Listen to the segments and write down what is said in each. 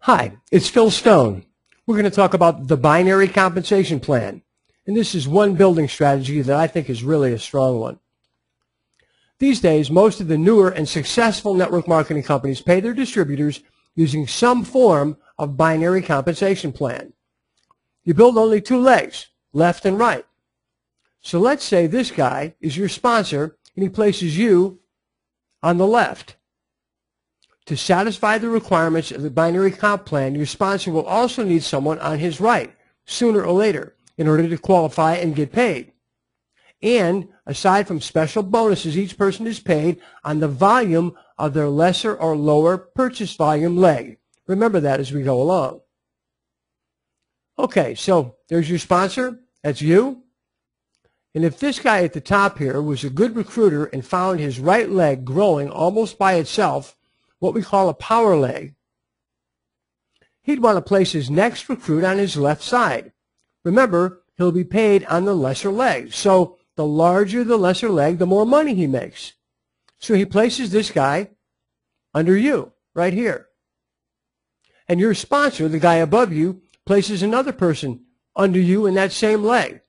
Hi, it's Phil Stone. We're going to talk about the binary compensation plan. And this is one building strategy that I think is really a strong one. These days, most of the newer and successful network marketing companies pay their distributors using some form of binary compensation plan. You build only two legs, left and right. So let's say this guy is your sponsor and he places you on the left. To satisfy the requirements of the binary comp plan, your sponsor will also need someone on his right, sooner or later, in order to qualify and get paid. And aside from special bonuses, each person is paid on the volume of their lesser or lower purchase volume leg. Remember that as we go along. Okay, so there's your sponsor. That's you. And if this guy at the top here was a good recruiter and found his right leg growing almost by itself, what we call a power leg, he'd want to place his next recruit on his left side. Remember, he'll be paid on the lesser leg. So the larger the lesser leg, the more money he makes. So he places this guy under you, right here. And your sponsor, the guy above you, places another person under you in that same leg.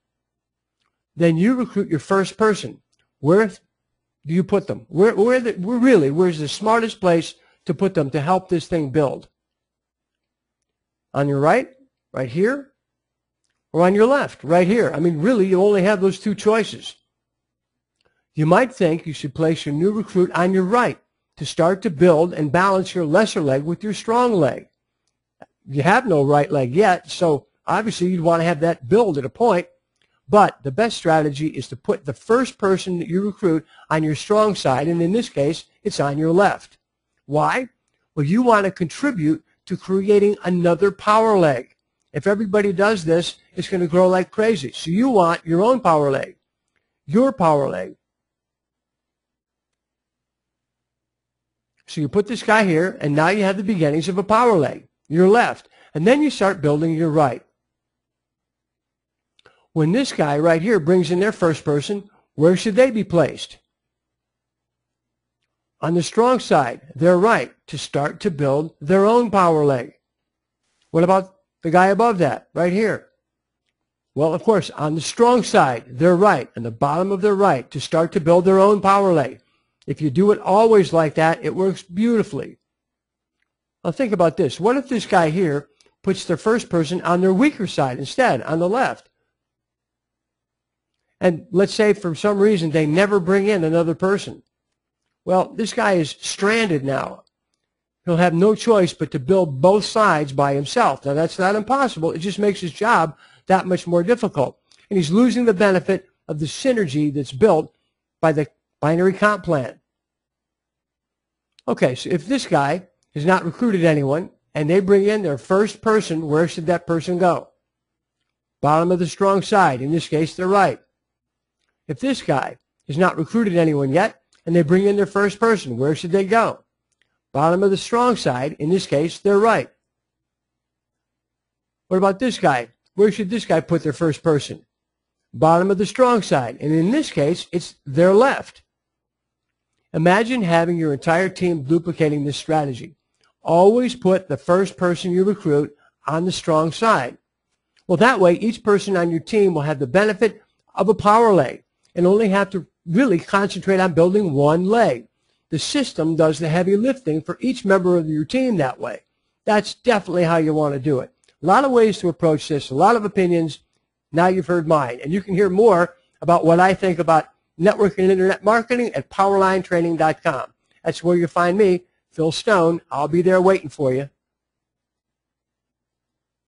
Then you recruit your first person. Where do you put them? Where's the smartest place to put them to help this thing build? On your right, right here, or on your left, right here? I mean, really, you only have those two choices. You might think you should place your new recruit on your right to start to build and balance your lesser leg with your strong leg. You have no right leg yet, so obviously you'd want to have that build at a point. But the best strategy is to put the first person that you recruit on your strong side, and in this case, it's on your left. Why? Well, you want to contribute to creating another power leg. If everybody does this, it's going to grow like crazy. So you want your own power leg, your power leg. So you put this guy here, and now you have the beginnings of a power leg, your left. And then you start building your right. When this guy right here brings in their first person, where should they be placed? On the strong side, their right, to start to build their own power leg. What about the guy above that, right here? Well, of course, on the strong side, their right, on the bottom of their right, to start to build their own power leg. If you do it always like that, it works beautifully. Now think about this. What if this guy here puts their first person on their weaker side instead, on the left? And let's say for some reason they never bring in another person. Well, this guy is stranded now. He'll have no choice but to build both sides by himself. Now, that's not impossible. It just makes his job that much more difficult. And he's losing the benefit of the synergy that's built by the binary comp plan. Okay, so if this guy has not recruited anyone and they bring in their first person, where should that person go? Bottom of the strong side, in this case, their right. If this guy has not recruited anyone yet and they bring in their first person, where should they go? Bottom of the strong side, in this case, their right. What about this guy? Where should this guy put their first person? Bottom of the strong side, and in this case, it's their left. Imagine having your entire team duplicating this strategy. Always put the first person you recruit on the strong side. Well, that way, each person on your team will have the benefit of a power leg and only have to really concentrate on building one leg. The system does the heavy lifting for each member of your team that way. That's definitely how you want to do it. A lot of ways to approach this, a lot of opinions. Now you've heard mine. And you can hear more about what I think about network and internet marketing at powerlinetraining.com. That's where you find me, Phil Stone. I'll be there waiting for you.